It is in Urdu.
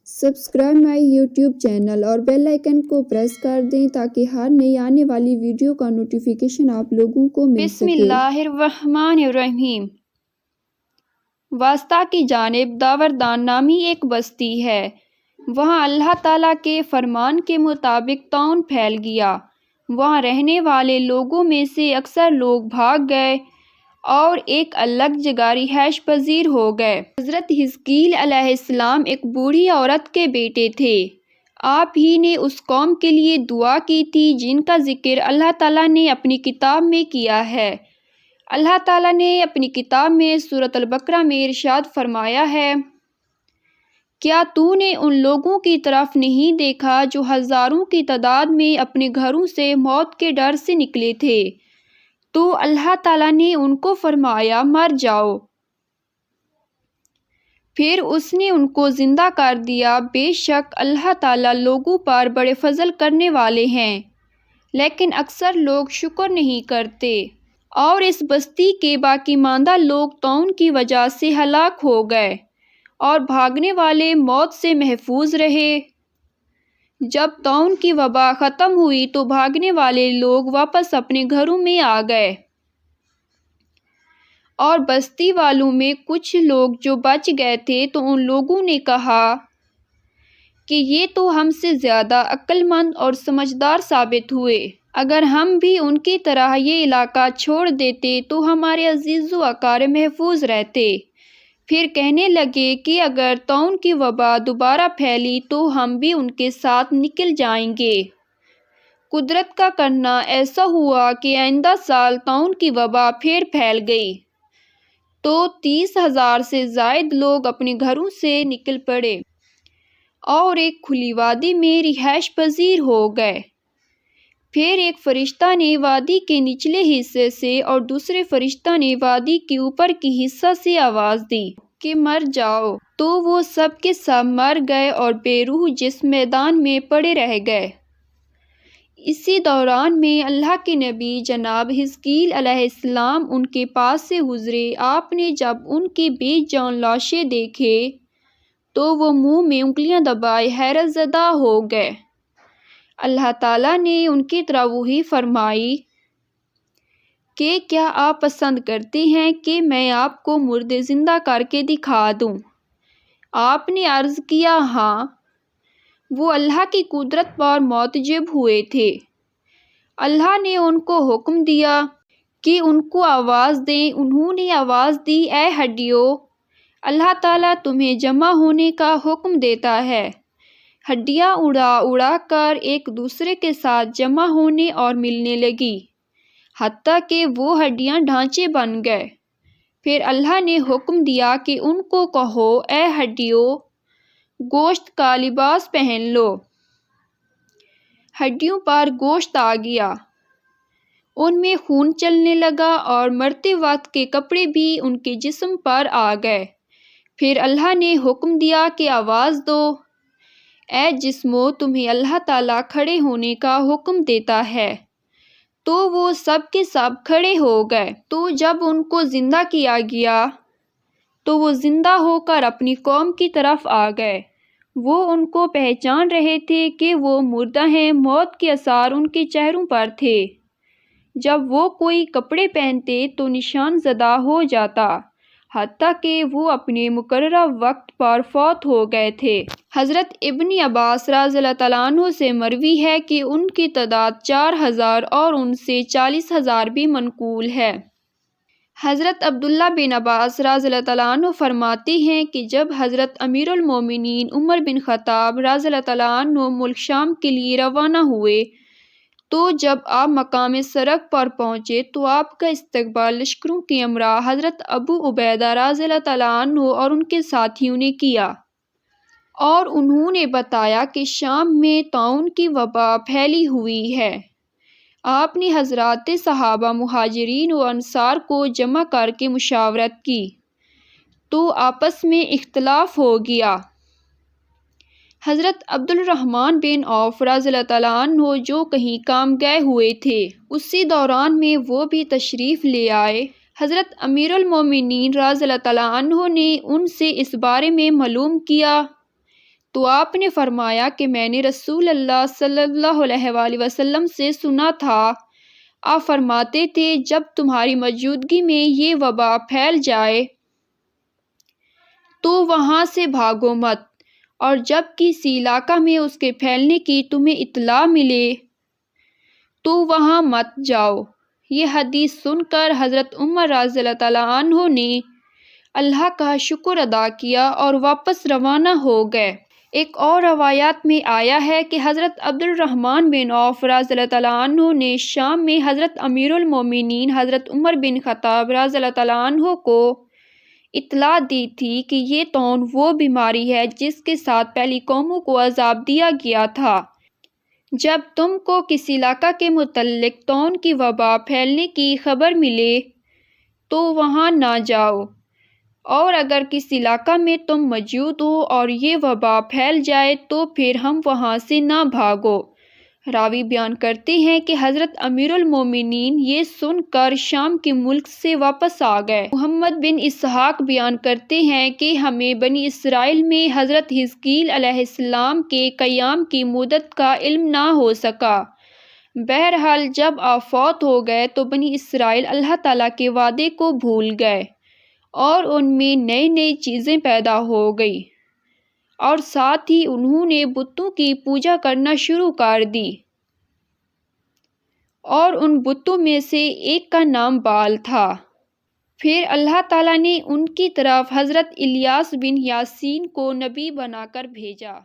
سبسکرائب مائی یوٹیوب چینل اور بیل آئیکن کو پریس کر دیں تاکہ ہر نئی آنے والی ویڈیو کا نوٹیفیکیشن آپ لوگوں کو مل سکے۔ بسم اللہ الرحمن الرحیم۔ واسطہ کی جانب داوردان نامی ایک بستی ہے۔ وہاں اللہ تعالیٰ کے فرمان کے مطابق طاعون پھیل گیا۔ وہاں رہنے والے لوگوں میں سے اکثر لوگ بھاگ گئے اور ایک الگ جگہ رہائش پذیر ہو گئے۔ حضرت حزقیل علیہ السلام ایک بوڑھی عورت کے بیٹے تھے۔ آپ ہی نے اس قوم کے لیے دعا کی تھی جن کا ذکر اللہ تعالیٰ نے اپنی کتاب میں کیا ہے۔ اللہ تعالیٰ نے اپنی کتاب میں سورۃ البقرہ میں ارشاد فرمایا ہے، کیا تو نے ان لوگوں کی طرف نہیں دیکھا جو ہزاروں کی تعداد میں اپنے گھروں سے موت کے ڈر سے نکلے تھے، تو اللہ تعالیٰ نے ان کو فرمایا مر جاؤ، پھر اس نے ان کو زندہ کر دیا۔ بے شک اللہ تعالیٰ لوگوں پر بڑے فضل کرنے والے ہیں، لیکن اکثر لوگ شکر نہیں کرتے۔ اور اس بستی کے باقی ماندہ لوگ طاعون کی وجہ سے ہلاک ہو گئے اور بھاگنے والے موت سے محفوظ رہے۔ جب طاعون کی وبا ختم ہوئی تو بھاگنے والے لوگ واپس اپنے گھروں میں آ گئے، اور بستی والوں میں کچھ لوگ جو بچ گئے تھے تو ان لوگوں نے کہا کہ یہ تو ہم سے زیادہ عقل مند اور سمجھدار ثابت ہوئے۔ اگر ہم بھی ان کی طرح یہ علاقہ چھوڑ دیتے تو ہمارے عزیز و اقارب محفوظ رہتے۔ پھر کہنے لگے کہ اگر طاعون کی وبا دوبارہ پھیلی تو ہم بھی ان کے ساتھ نکل جائیں گے۔ قدرت کا کرنا ایسا ہوا کہ آئندہ سال طاعون کی وبا پھر پھیل گئی تو 30,000 سے زائد لوگ اپنے گھروں سے نکل پڑے اور ایک کھلی وادی میں رہائش پذیر ہو گئے۔ پھر ایک فرشتہ نے وادی کے نچلے حصے سے اور دوسرے فرشتہ نے وادی کے اوپر کی حصہ سے آواز دی کہ مر جاؤ، تو وہ سب کے سب مر گئے اور بے روح جس میدان میں پڑے رہ گئے۔ اسی دوران میں اللہ کے نبی جناب حزقیل علیہ السلام ان کے پاس سے گزرے۔ آپ نے جب ان کی بے جان لاشیں دیکھے تو وہ منہ میں انگلیاں دبائے حیرت زدہ ہو گئے۔ اللہ تعالیٰ نے ان کی طرف وحی فرمائی کہ کیا آپ پسند کرتے ہیں کہ میں آپ کو مردے زندہ کر کے دکھا دوں؟ آپ نے عرض کیا ہاں۔ وہ اللہ کی قدرت پر معتجب ہوئے تھے۔ اللہ نے ان کو حکم دیا کہ ان کو آواز دیں۔ انہوں نے آواز دی، اے ہڈیوں، اللہ تعالیٰ تمہیں جمع ہونے کا حکم دیتا ہے۔ ہڈیاں اڑا اڑا کر ایک دوسرے کے ساتھ جمع ہونے اور ملنے لگی، حتیٰ کہ وہ ہڈیاں ڈھانچے بن گئے۔ پھر اللہ نے حکم دیا کہ ان کو کہو، اے ہڈیوں، گوشت کا لباس پہن لو۔ ہڈیوں پر گوشت آ گیا، ان میں خون چلنے لگا اور مرتے وقت کے کپڑے بھی ان کے جسم پر آ گئے۔ پھر اللہ نے حکم دیا کہ آواز دو، اے جسموں، تمہیں اللہ تعالیٰ کھڑے ہونے کا حکم دیتا ہے۔ تو وہ سب کے سب کھڑے ہو گئے۔ تو جب ان کو زندہ کیا گیا تو وہ زندہ ہو کر اپنی قوم کی طرف آ گئے۔ وہ ان کو پہچان رہے تھے کہ وہ مردہ ہیں، موت کے آثار ان کے چہروں پر تھے۔ جب وہ کوئی کپڑے پہنتے تو نشان زدہ ہو جاتا، حتیٰ کہ وہ اپنے مقررہ وقت پر فوت ہو گئے تھے۔ حضرت ابن عباس رضی اللہ تعالیٰ عنہ سے مروی ہے کہ ان کی تعداد 4,000 اور ان سے 40,000 بھی منقول ہے۔ حضرت عبداللہ بن عباس رضی اللہ تعالیٰ عنہ فرماتے ہیں کہ جب حضرت امیر المومنین عمر بن خطاب رضی اللہ تعالیٰ عنہ ملک شام کے لیے روانہ ہوئے تو جب آپ مقام سرخ پر پہنچے تو آپ کا استقبال لشکروں کے امراء حضرت ابو عبیدہ رضی اللہ تعالیٰ عنہ اور ان کے ساتھیوں نے کیا، اور انہوں نے بتایا کہ شام میں طاعون کی وبا پھیلی ہوئی ہے۔ آپ نے حضرات صحابہ مہاجرین و انصار کو جمع کر کے مشاورت کی تو آپس میں اختلاف ہو گیا۔ حضرت عبد الرحمن بن عوف رضی اللہ تعالیٰ عنہ جو کہیں کام گئے ہوئے تھے، اسی دوران میں وہ بھی تشریف لے آئے۔ حضرت امیر المومنین رضی اللہ تعالیٰ عنہ نے ان سے اس بارے میں معلوم کیا تو آپ نے فرمایا کہ میں نے رسول اللہ صلی اللہ علیہ وآلہ وسلم سے سنا تھا، آپ فرماتے تھے جب تمہاری موجودگی میں یہ وبا پھیل جائے تو وہاں سے بھاگو مت، اور جب کسی علاقہ میں اس کے پھیلنے کی تمہیں اطلاع ملے تو وہاں مت جاؤ۔ یہ حدیث سن کر حضرت عمر رضی اللہ تعالیٰ عنہ نے اللہ کا شکر ادا کیا اور واپس روانہ ہو گئے۔ ایک اور روایات میں آیا ہے کہ حضرت عبد الرحمن بن عوف رضی اللہ تعالیٰ عنہ نے شام میں حضرت امیر المومنین حضرت عمر بن خطاب رضی اللہ تعالیٰ عنہ کو اطلاع دی تھی کہ یہ طاعون وہ بیماری ہے جس کے ساتھ پہلی قوموں کو عذاب دیا گیا تھا۔ جب تم کو کسی علاقہ کے متعلق طاعون کی وبا پھیلنے کی خبر ملے تو وہاں نہ جاؤ، اور اگر کسی علاقہ میں تم موجود ہو اور یہ وبا پھیل جائے تو پھر ہم وہاں سے نہ بھاگو۔ راوی بیان کرتے ہیں کہ حضرت امیر المومنین یہ سن کر شام کے ملک سے واپس آ گئے۔ محمد بن اسحاق بیان کرتے ہیں کہ ہمیں بنی اسرائیل میں حضرت حزقیل علیہ السلام کے قیام کی مدت کا علم نہ ہو سکا۔ بہرحال جب آپ فوت ہو گئے تو بنی اسرائیل اللہ تعالیٰ کے وعدے کو بھول گئے اور ان میں نئی نئی چیزیں پیدا ہو گئی، اور ساتھ ہی انہوں نے بتوں کی پوجا کرنا شروع کر دی، اور ان بتوں میں سے ایک کا نام بال تھا۔ پھر اللہ تعالیٰ نے ان کی طرف حضرت الیاس بن یاسین کو نبی بنا کر بھیجا۔